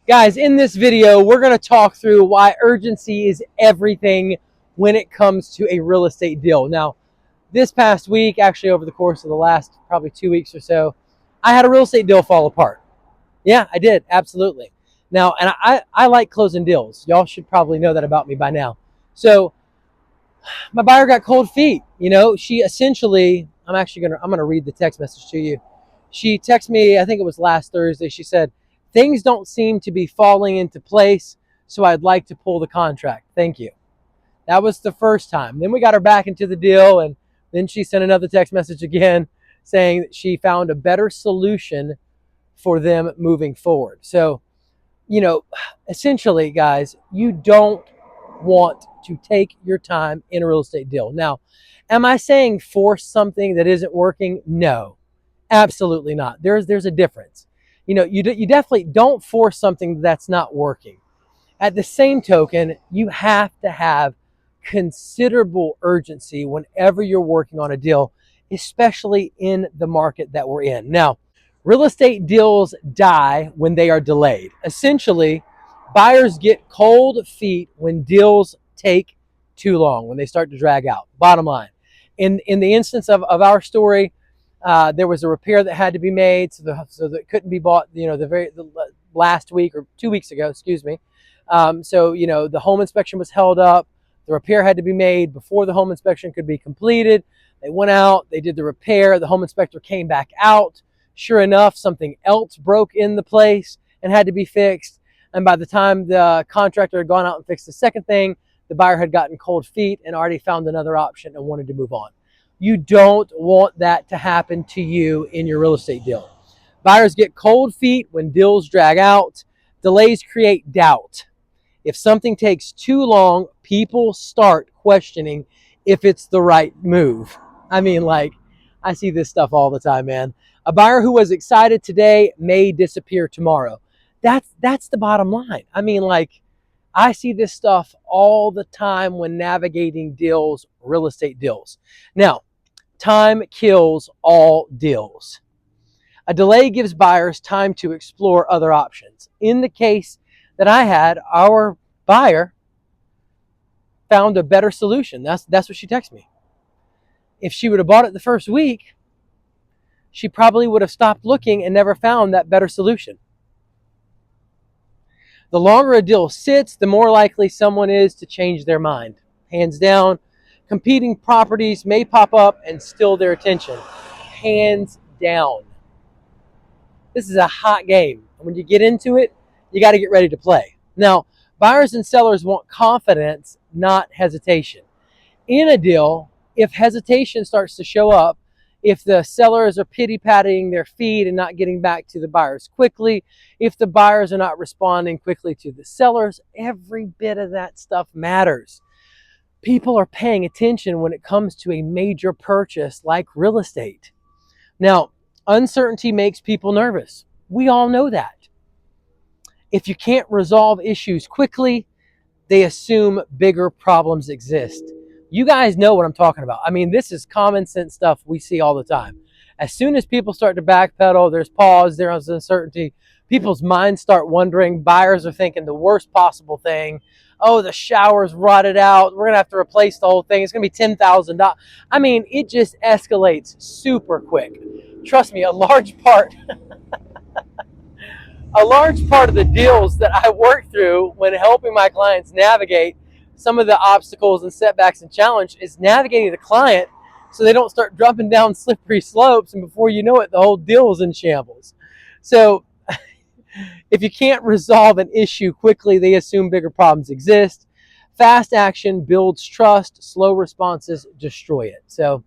Guys, in this video, we're going to talk through why urgency is everything when it comes to a real estate deal. Now, this past week, actually over the course of the last probably 2 weeks or so, I had a real estate deal fall apart. Yeah, I did. Absolutely. Now, and I like closing deals. Y'all should probably know that about me by now. So my buyer got cold feet. You know, she essentially, I'm going to read the text message to you. She texted me, I think it was last Thursday. She said, "Things don't seem to be falling into place, so I'd like to pull the contract. Thank you." That was the first time. Then we got her back into the deal, and then she sent another text message again saying that she found a better solution for them moving forward. So, you know, essentially, guys, you don't want to take your time in a real estate deal. Now, am I saying force something that isn't working? No, absolutely not. There's a difference. You know, you definitely don't force something that's not working. At the same token, you have to have considerable urgency whenever you're working on a deal, especially in the market that we're in. Now, real estate deals die when they are delayed. Essentially, buyers get cold feet when deals take too long, when they start to drag out. Bottom line. In the instance of our story, there was a repair that had to be made, so that it couldn't be bought, you know, the last week or 2 weeks ago, excuse me. So, you know, the home inspection was held up. The repair had to be made before the home inspection could be completed. They went out, they did the repair. The home inspector came back out. Sure enough, something else broke in the place and had to be fixed. And by the time the contractor had gone out and fixed the second thing, the buyer had gotten cold feet and already found another option and wanted to move on. You don't want that to happen to you in your real estate deal. Buyers get cold feet when deals drag out. Delays create doubt. If something takes too long, people start questioning if it's the right move. I mean, like, I see this stuff all the time, man. A buyer who was excited today may disappear tomorrow. That's the bottom line. I mean, like, I see this stuff all the time when navigating deals, real estate deals. Now, time kills all deals. A delay gives buyers time to explore other options. In the case that I had, our buyer found a better solution. That's what she texted me. If she would have bought it the first week, she probably would have stopped looking and never found that better solution. The longer a deal sits, the more likely someone is to change their mind. Hands down, competing properties may pop up and steal their attention. Hands down. This is a hot game. And when you get into it, you got to get ready to play. Now, buyers and sellers want confidence, not hesitation. In a deal, if hesitation starts to show up, if the sellers are pity-patting their feet and not getting back to the buyers quickly, if the buyers are not responding quickly to the sellers, every bit of that stuff matters. People are paying attention when it comes to a major purchase like real estate. Now, uncertainty makes people nervous. We all know that. If you can't resolve issues quickly, they assume bigger problems exist. You guys know what I'm talking about. I mean, this is common sense stuff we see all the time. As soon as people start to backpedal, there's pause, there's uncertainty, people's minds start wondering, buyers are thinking the worst possible thing. Oh, the shower's rotted out. We're going to have to replace the whole thing. It's going to be $10,000. I mean, it just escalates super quick. Trust me, a large part of the deals that I work through when helping my clients navigate some of the obstacles and setbacks and challenge is navigating the client so they don't start dropping down slippery slopes, and before you know it, the whole deal is in shambles. So if you can't resolve an issue quickly, they assume bigger problems exist. Fast action builds trust. Slow responses destroy it. So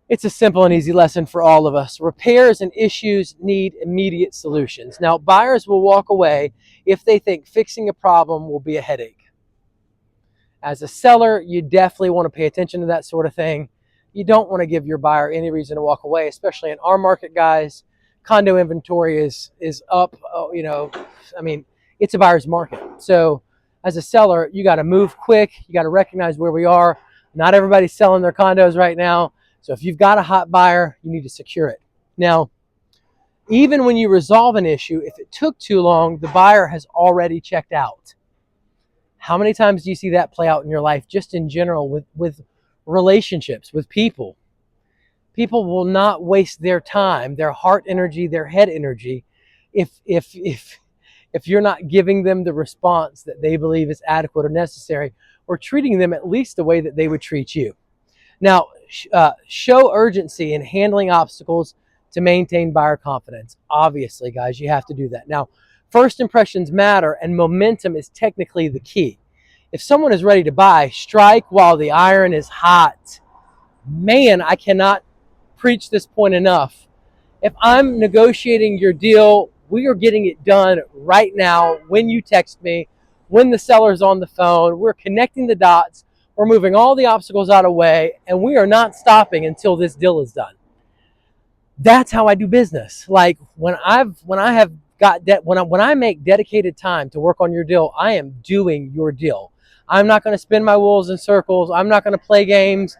it's a simple and easy lesson for all of us. Repairs and issues need immediate solutions. Now, buyers will walk away if they think fixing a problem will be a headache. As a seller, you definitely want to pay attention to that sort of thing. You don't want to give your buyer any reason to walk away, especially in our market, guys. Condo inventory is up. You know, I mean, it's a buyer's market. So as a seller, you got to move quick. You got to recognize where we are. Not everybody's selling their condos right now. So if you've got a hot buyer, you need to secure it. Now, Even when you resolve an issue, if it took too long, the buyer has already checked out. How many times do you see that play out in your life, just in general, with relationships, with people? People will not waste their time, their heart energy, their head energy, if you're not giving them the response that they believe is adequate or necessary, or treating them at least the way that they would treat you. Now, show urgency in handling obstacles to maintain buyer confidence. Obviously, guys, you have to do that. Now, first impressions matter, and momentum is technically the key. If someone is ready to buy, strike while the iron is hot. Man, I cannot preach this point enough. If I'm negotiating your deal, we are getting it done right now when you text me, when the seller's on the phone. We're connecting the dots. We're moving all the obstacles out of the way, and we are not stopping until this deal is done. That's how I do business. Like when I make dedicated time to work on your deal, I am doing your deal. I'm not going to spin my wheels in circles. I'm not going to play games.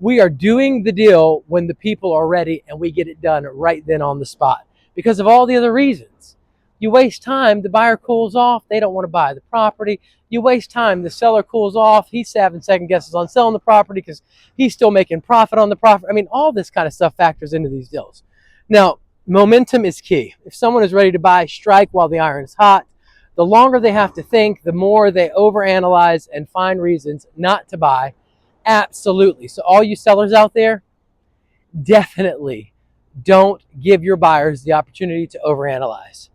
We are doing the deal when the people are ready, and we get it done right then on the spot. Because of all the other reasons. You waste time, the buyer cools off, they don't want to buy the property. You waste time, the seller cools off, he's having second guesses on selling the property because he's still making profit on the property. I mean, all this kind of stuff factors into these deals. Now, momentum is key. If someone is ready to buy, strike while the iron is hot. The longer they have to think, the more they overanalyze and find reasons not to buy. Absolutely. So all you sellers out there, definitely don't give your buyers the opportunity to overanalyze.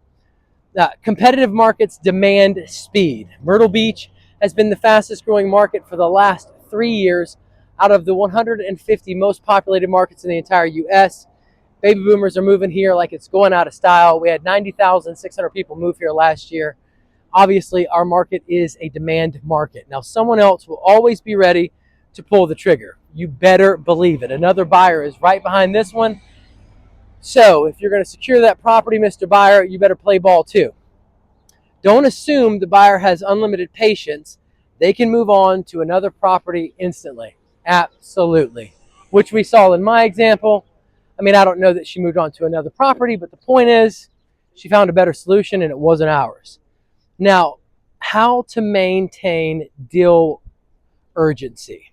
Competitive markets demand speed. Myrtle Beach has been the fastest growing market for the last 3 years out of the 150 most populated markets in the entire U.S. Baby boomers are moving here like it's going out of style. We had 90,600 people move here last year. Obviously, our market is a demand market. Now, someone else will always be ready to pull the trigger. You better believe it. Another buyer is right behind this one. So if you're going to secure that property, Mr. Buyer, you better play ball too. Don't assume the buyer has unlimited patience. They can move on to another property instantly. Absolutely. Which we saw in my example. I mean, I don't know that she moved on to another property, but the point is she found a better solution and it wasn't ours. Now, how to maintain deal urgency.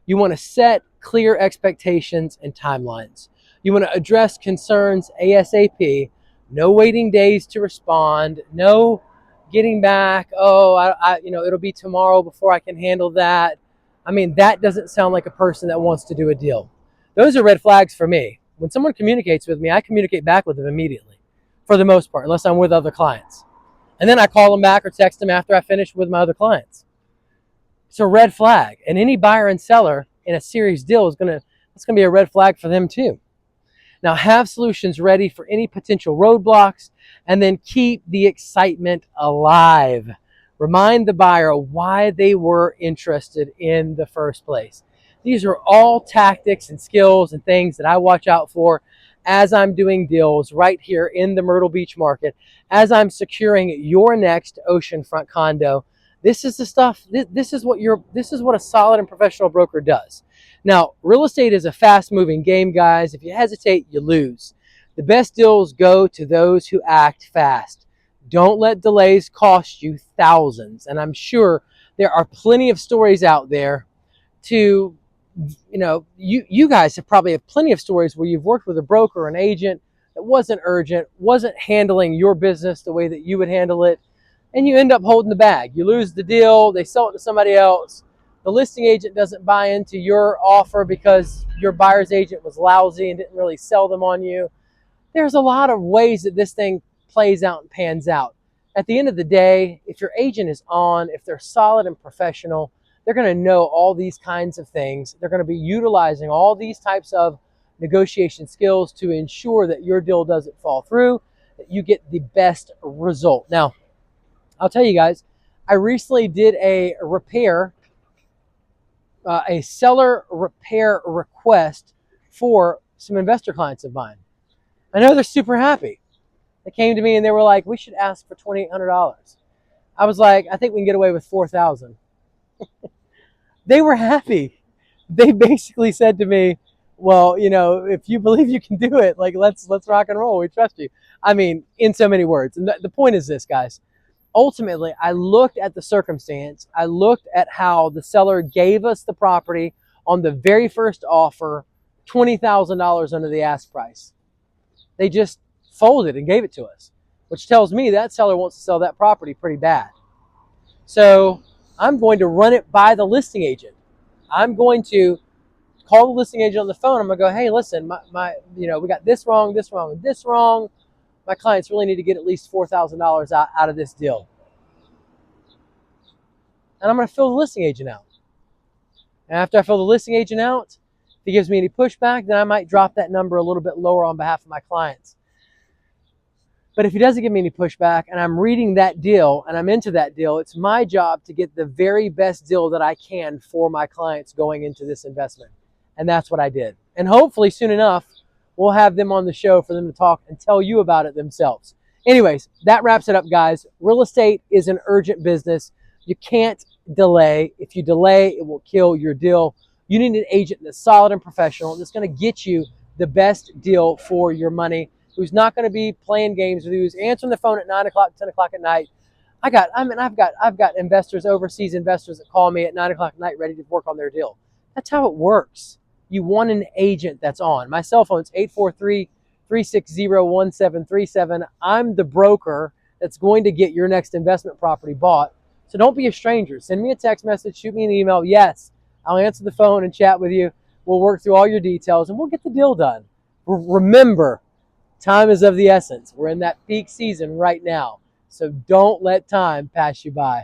You want to set clear expectations and timelines. You want to address concerns ASAP. No waiting days to respond. No getting back. Oh, it'll be tomorrow before I can handle that. I mean, that doesn't sound like a person that wants to do a deal. Those are red flags for me. When someone communicates with me, I communicate back with them immediately, for the most part, unless I'm with other clients. And then I call them back or text them after I finish with my other clients. It's a red flag. And any buyer and seller in a series deal it's going to be a red flag for them too. Now, have solutions ready for any potential roadblocks, and then keep the excitement alive. Remind the buyer why they were interested in the first place. These are all tactics and skills and things that I watch out for as I'm doing deals right here in the Myrtle Beach market, as I'm securing your next oceanfront condo. This is the stuff, this is what a solid and professional broker does. Now, real estate is a fast-moving game, guys. If you hesitate, you lose. The best deals go to those who act fast. Don't let delays cost you thousands. And I'm sure there are plenty of stories out there to, you guys probably have plenty of stories where you've worked with a broker or an agent that wasn't urgent, wasn't handling your business the way that you would handle it, and you end up holding the bag. You lose the deal, they sell it to somebody else. The listing agent doesn't buy into your offer because your buyer's agent was lousy and didn't really sell them on you. There's a lot of ways that this thing plays out and pans out. At the end of the day, if your agent is on, if they're solid and professional, they're going to know all these kinds of things. They're going to be utilizing all these types of negotiation skills to ensure that your deal doesn't fall through, that you get the best result. Now, I'll tell you guys, I recently did a seller repair request for some investor clients of mine. I know they're super happy. They came to me and they were like, we should ask for $2,800. I was like, I think we can get away with $4,000. They were happy. They basically said to me, Well, if you believe you can do it, like let's rock and roll. We trust you. I mean, in so many words. And the point is this, guys. Ultimately, I looked at the circumstance. I looked at how the seller gave us the property on the very first offer, $20,000 under the ask price. They just folded and gave it to us, which tells me that seller wants to sell that property pretty bad. So I'm going to run it by the listing agent. I'm going to call the listing agent on the phone. I'm going to go, hey, listen, we got this wrong, this wrong, and this wrong. My clients really need to get at least $4,000 out of this deal. And I'm going to fill the listing agent out. And after I fill the listing agent out, if he gives me any pushback, then I might drop that number a little bit lower on behalf of my clients. But if he doesn't give me any pushback and I'm reading that deal and I'm into that deal, it's my job to get the very best deal that I can for my clients going into this investment. And that's what I did. And hopefully soon enough, we'll have them on the show for them to talk and tell you about it themselves. Anyways, that wraps it up, guys. Real estate is an urgent business. You can't delay. If you delay, it will kill your deal. You need an agent that's solid and professional that's going to get you the best deal for your money, who's not going to be playing games with you, who's answering the phone at 9 o'clock, 10 o'clock at night. I've got investors, overseas investors that call me at 9 o'clock at night ready to work on their deal. That's how it works. You want an agent that's on. My cell phone's 843-360-1737. I'm the broker that's going to get your next investment property bought. So don't be a stranger. Send me a text message, shoot me an email. Yes, I'll answer the phone and chat with you. We'll work through all your details and we'll get the deal done. Remember, time is of the essence. We're in that peak season right now. So don't let time pass you by.